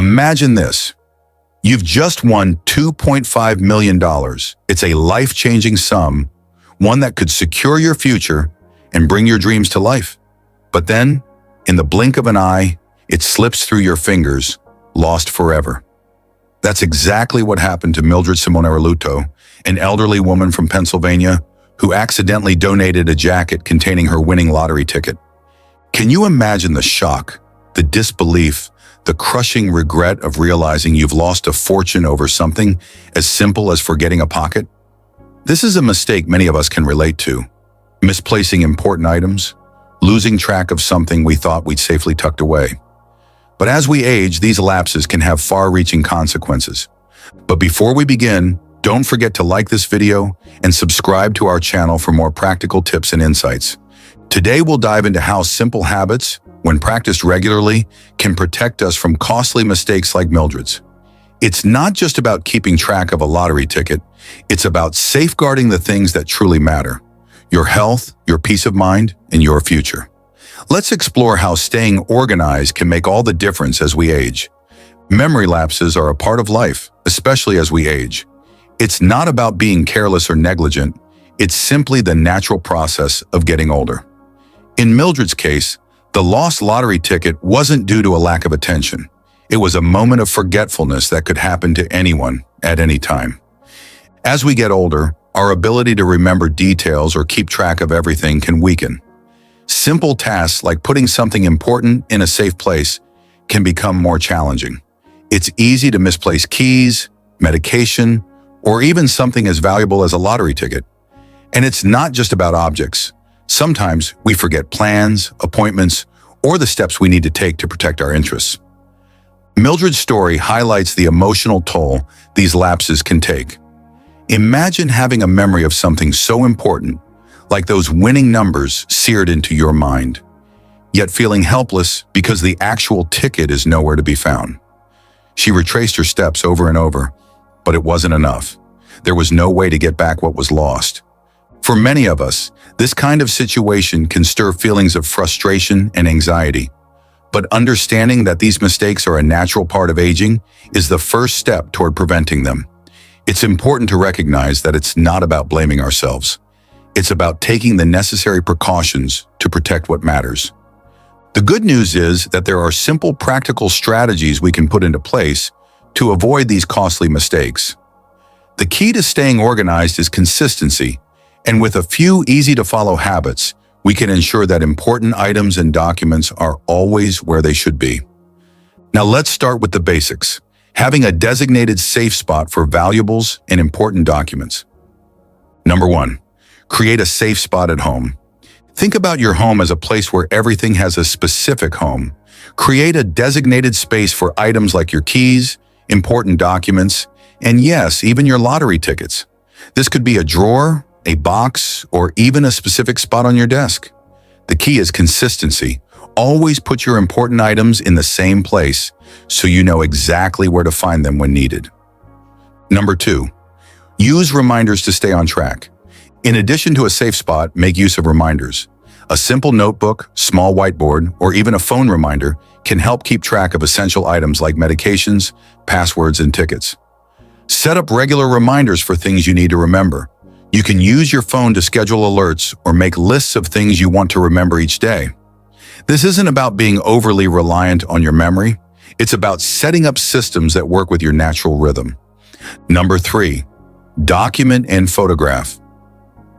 Imagine this. You've just won $2.5 million. It's a life-changing sum, one that could secure your future and bring your dreams to life. But then, in the blink of an eye, it slips through your fingers, lost forever. That's exactly what happened to Mildred Simone Arluto, an elderly woman from Pennsylvania who accidentally donated a jacket containing her winning lottery ticket. Can you imagine the shock, the disbelief, the crushing regret of realizing you've lost a fortune over something as simple as forgetting a pocket? This is a mistake many of us can relate to. Misplacing important items, losing track of something we thought we'd safely tucked away. But as we age, these lapses can have far-reaching consequences. But before we begin, don't forget to like this video and subscribe to our channel for more practical tips and insights. Today we'll dive into how simple habits, when practiced regularly, can protect us from costly mistakes like Mildred's. It's not just about keeping track of a lottery ticket, it's about safeguarding the things that truly matter: your health, your peace of mind, and your future. Let's explore how staying organized can make all the difference as we age. Memory lapses are a part of life, especially as we age. It's not about being careless or negligent, it's simply the natural process of getting older. In Mildred's case, the lost lottery ticket wasn't due to a lack of attention. It was a moment of forgetfulness that could happen to anyone at any time. As we get older, our ability to remember details or keep track of everything can weaken. Simple tasks like putting something important in a safe place can become more challenging. It's easy to misplace keys, medication, or even something as valuable as a lottery ticket. And it's not just about objects. Sometimes we forget plans, appointments, or the steps we need to take to protect our interests. Mildred's story highlights the emotional toll these lapses can take. Imagine having a memory of something so important, like those winning numbers seared into your mind, yet feeling helpless because the actual ticket is nowhere to be found. She retraced her steps over and over, but it wasn't enough. There was no way to get back what was lost. For many of us, this kind of situation can stir feelings of frustration and anxiety. But understanding that these mistakes are a natural part of aging is the first step toward preventing them. It's important to recognize that it's not about blaming ourselves. It's about taking the necessary precautions to protect what matters. The good news is that there are simple, practical strategies we can put into place to avoid these costly mistakes. The key to staying organized is consistency, and with a few easy-to-follow habits, we can ensure that important items and documents are always where they should be. Now let's start with the basics: having a designated safe spot for valuables and important documents. Number 1. Create a safe spot at home. Think about your home as a place where everything has a specific home. Create a designated space for items like your keys, important documents, and yes, even your lottery tickets. This could be a drawer, a box, or even a specific spot on your desk. The key is consistency. Always put your important items in the same place so you know exactly where to find them when needed. Number 2. Use reminders to stay on track. In addition to a safe spot, make use of reminders. A simple notebook, small whiteboard, or even a phone reminder can help keep track of essential items like medications, passwords, and tickets. Set up regular reminders for things you need to remember. You can use your phone to schedule alerts or make lists of things you want to remember each day. This isn't about being overly reliant on your memory. It's about setting up systems that work with your natural rhythm. Number 3. Document and photograph.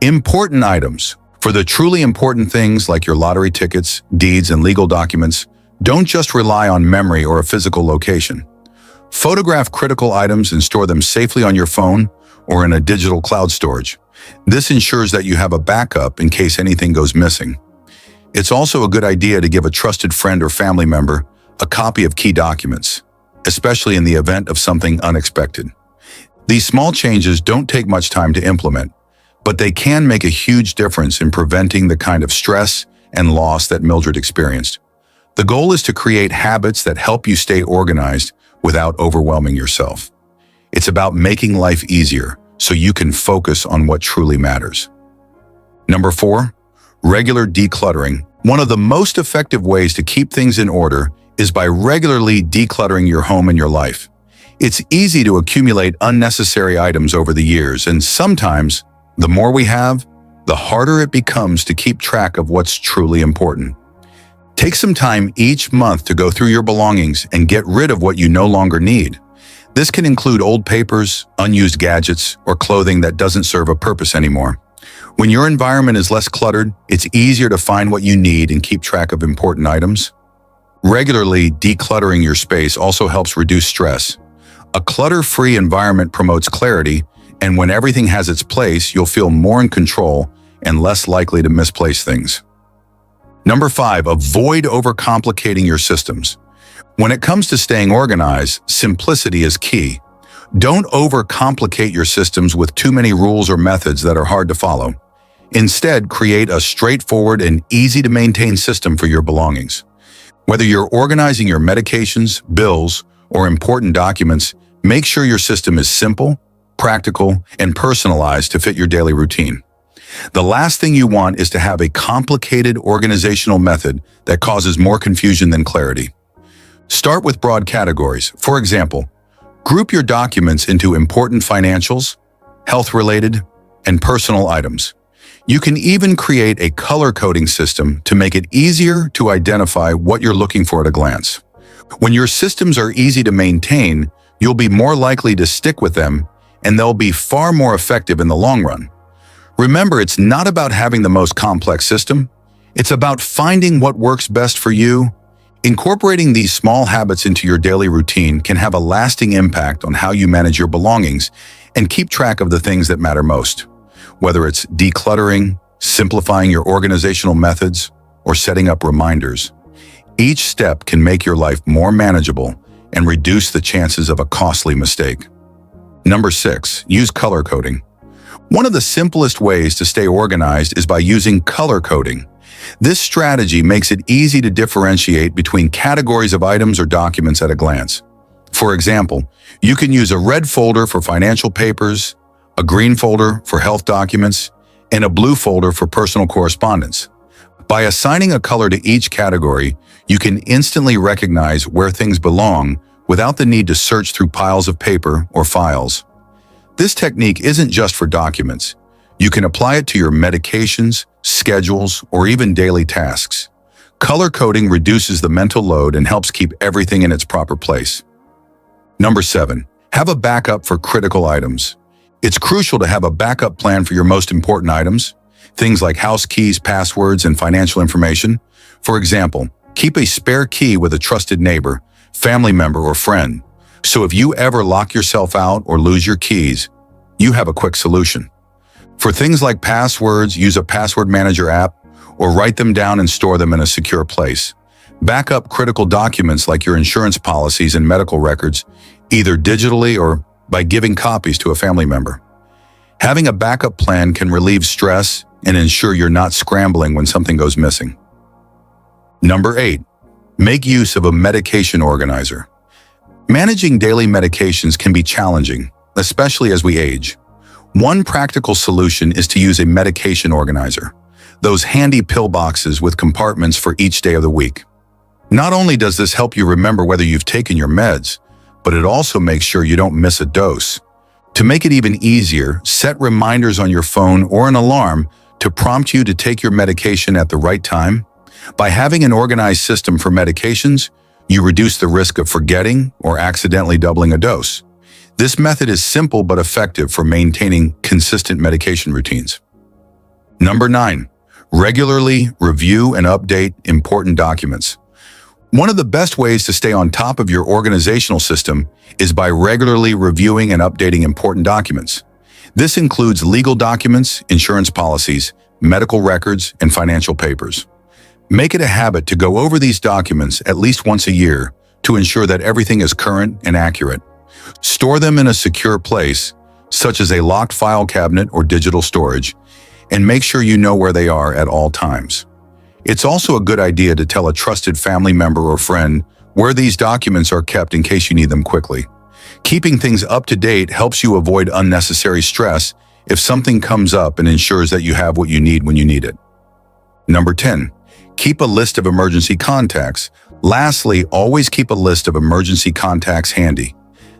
Important items. For the truly important things like your lottery tickets, deeds, and legal documents, don't just rely on memory or a physical location. Photograph critical items and store them safely on your phone or in a digital cloud storage. This ensures that you have a backup in case anything goes missing. It's also a good idea to give a trusted friend or family member a copy of key documents, especially in the event of something unexpected. These small changes don't take much time to implement, but they can make a huge difference in preventing the kind of stress and loss that Mildred experienced. The goal is to create habits that help you stay organized without overwhelming yourself. It's about making life easier so you can focus on what truly matters. Number 4, regular decluttering. One of the most effective ways to keep things in order is by regularly decluttering your home and your life. It's easy to accumulate unnecessary items over the years, and sometimes, the more we have, the harder it becomes to keep track of what's truly important. Take some time each month to go through your belongings and get rid of what you no longer need. This can include old papers, unused gadgets, or clothing that doesn't serve a purpose anymore. When your environment is less cluttered, it's easier to find what you need and keep track of important items. Regularly decluttering your space also helps reduce stress. A clutter-free environment promotes clarity, and when everything has its place, you'll feel more in control and less likely to misplace things. Number 5, avoid overcomplicating your systems. When it comes to staying organized, simplicity is key. Don't overcomplicate your systems with too many rules or methods that are hard to follow. Instead, create a straightforward and easy-to-maintain system for your belongings. Whether you're organizing your medications, bills, or important documents, make sure your system is simple, practical, and personalized to fit your daily routine. The last thing you want is to have a complicated organizational method that causes more confusion than clarity. Start with broad categories. For example, group your documents into important financials, health-related, and personal items. You can even create a color coding system to make it easier to identify what you're looking for at a glance. When your systems are easy to maintain, you'll be more likely to stick with them, and they'll be far more effective in the long run. Remember, it's not about having the most complex system. It's about finding what works best for you. Incorporating these small habits into your daily routine can have a lasting impact on how you manage your belongings and keep track of the things that matter most. Whether it's decluttering, simplifying your organizational methods, or setting up reminders, each step can make your life more manageable and reduce the chances of a costly mistake. Number 6, use color coding. One of the simplest ways to stay organized is by using color coding. This strategy makes it easy to differentiate between categories of items or documents at a glance. For example, you can use a red folder for financial papers, a green folder for health documents, and a blue folder for personal correspondence. By assigning a color to each category, you can instantly recognize where things belong without the need to search through piles of paper or files. This technique isn't just for documents. You can apply it to your medications, schedules, or even daily tasks. Color coding reduces the mental load and helps keep everything in its proper place. Number 7, have a backup for critical items. It's crucial to have a backup plan for your most important items, things like house keys, passwords, and financial information. For example, keep a spare key with a trusted neighbor, family member, or friend. So if you ever lock yourself out or lose your keys, you have a quick solution. For things like passwords, use a password manager app or write them down and store them in a secure place. Back up critical documents like your insurance policies and medical records, either digitally or by giving copies to a family member. Having a backup plan can relieve stress and ensure you're not scrambling when something goes missing. Number 8, make use of a medication organizer. Managing daily medications can be challenging, especially as we age. One practical solution is to use a medication organizer, those handy pill boxes with compartments for each day of the week. Not only does this help you remember whether you've taken your meds, but it also makes sure you don't miss a dose. To make it even easier, set reminders on your phone or an alarm to prompt you to take your medication at the right time. By having an organized system for medications, you reduce the risk of forgetting or accidentally doubling a dose. This method is simple but effective for maintaining consistent medication routines. Number 9, regularly review and update important documents. One of the best ways to stay on top of your organizational system is by regularly reviewing and updating important documents. This includes legal documents, insurance policies, medical records, and financial papers. Make it a habit to go over these documents at least once a year to ensure that everything is current and accurate. Store them in a secure place, such as a locked file cabinet or digital storage, and make sure you know where they are at all times. It's also a good idea to tell a trusted family member or friend where these documents are kept in case you need them quickly. Keeping things up to date helps you avoid unnecessary stress if something comes up and ensures that you have what you need when you need it. Number 10, keep a list of emergency contacts, Lastly, always keep a list of emergency contacts handy.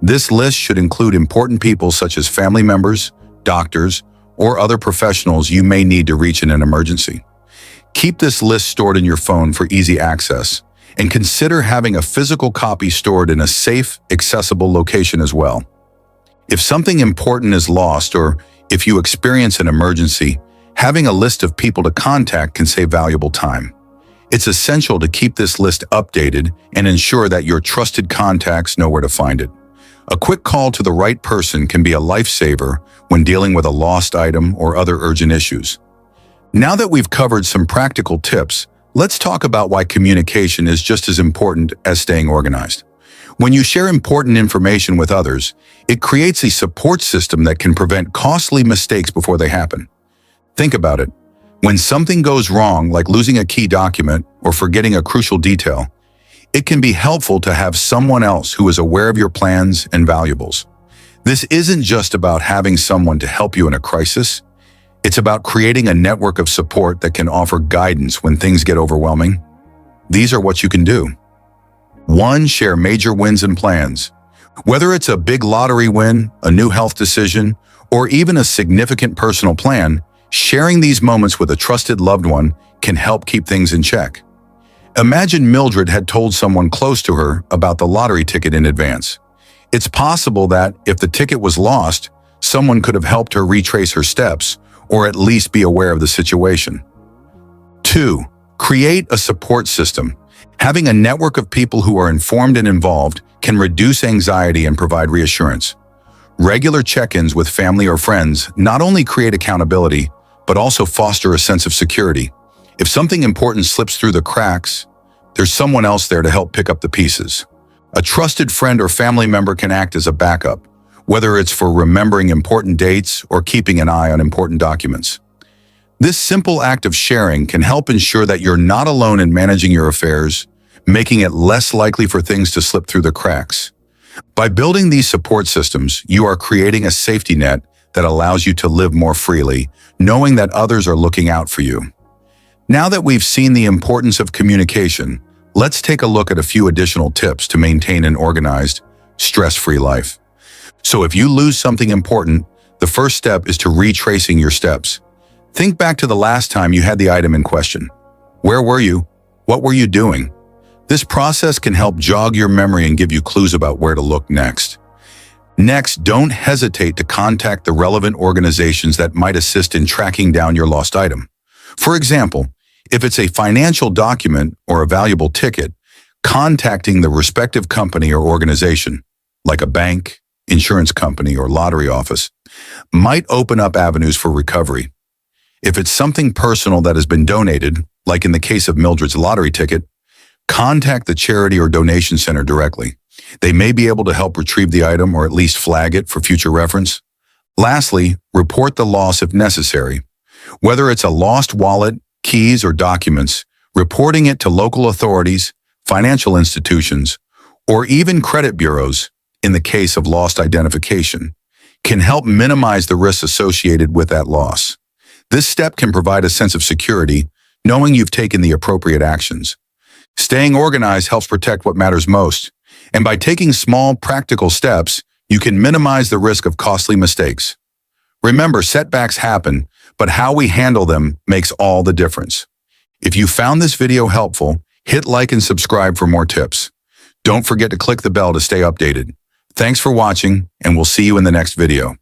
This list should include important people such as family members, doctors, or other professionals you may need to reach in an emergency. Keep this list stored in your phone for easy access, and consider having a physical copy stored in a safe, accessible location as well. If something important is lost or if you experience an emergency, having a list of people to contact can save valuable time. It's essential to keep this list updated and ensure that your trusted contacts know where to find it. A quick call to the right person can be a lifesaver when dealing with a lost item or other urgent issues. Now that we've covered some practical tips, let's talk about why communication is just as important as staying organized. When you share important information with others, it creates a support system that can prevent costly mistakes before they happen. Think about it. When something goes wrong, like losing a key document or forgetting a crucial detail, it can be helpful to have someone else who is aware of your plans and valuables. This isn't just about having someone to help you in a crisis. It's about creating a network of support that can offer guidance when things get overwhelming. These are what you can do. 1. Share major wins and plans. Whether it's a big lottery win, a new health decision, or even a significant personal plan, sharing these moments with a trusted loved one can help keep things in check. Imagine Mildred had told someone close to her about the lottery ticket in advance. It's possible that, if the ticket was lost, someone could have helped her retrace her steps or at least be aware of the situation. 2. Create a support system. Having a network of people who are informed and involved can reduce anxiety and provide reassurance. Regular check-ins with family or friends not only create accountability, but also foster a sense of security. If something important slips through the cracks, there's someone else there to help pick up the pieces. A trusted friend or family member can act as a backup, whether it's for remembering important dates or keeping an eye on important documents. This simple act of sharing can help ensure that you're not alone in managing your affairs, making it less likely for things to slip through the cracks. By building these support systems, you are creating a safety net that allows you to live more freely, knowing that others are looking out for you. Now that we've seen the importance of communication, let's take a look at a few additional tips to maintain an organized, stress-free life. So if you lose something important, the first step is to retracing your steps. Think back to the last time you had the item in question. Where were you? What were you doing? This process can help jog your memory and give you clues about where to look next. Next, don't hesitate to contact the relevant organizations that might assist in tracking down your lost item. For example, if it's a financial document or a valuable ticket, contacting the respective company or organization, like a bank, insurance company, or lottery office, might open up avenues for recovery. If it's something personal that has been donated, like in the case of Mildred's lottery ticket, contact the charity or donation center directly. They may be able to help retrieve the item or at least flag it for future reference. Lastly, report the loss if necessary. Whether it's a lost wallet, keys, or documents, reporting it to local authorities, financial institutions, or even credit bureaus, in the case of lost identification, can help minimize the risks associated with that loss. This step can provide a sense of security, knowing you've taken the appropriate actions. Staying organized helps protect what matters most, and by taking small, practical steps, you can minimize the risk of costly mistakes. Remember, setbacks happen, but how we handle them makes all the difference. If you found this video helpful, hit like and subscribe for more tips. Don't forget to click the bell to stay updated. Thanks for watching, and we'll see you in the next video.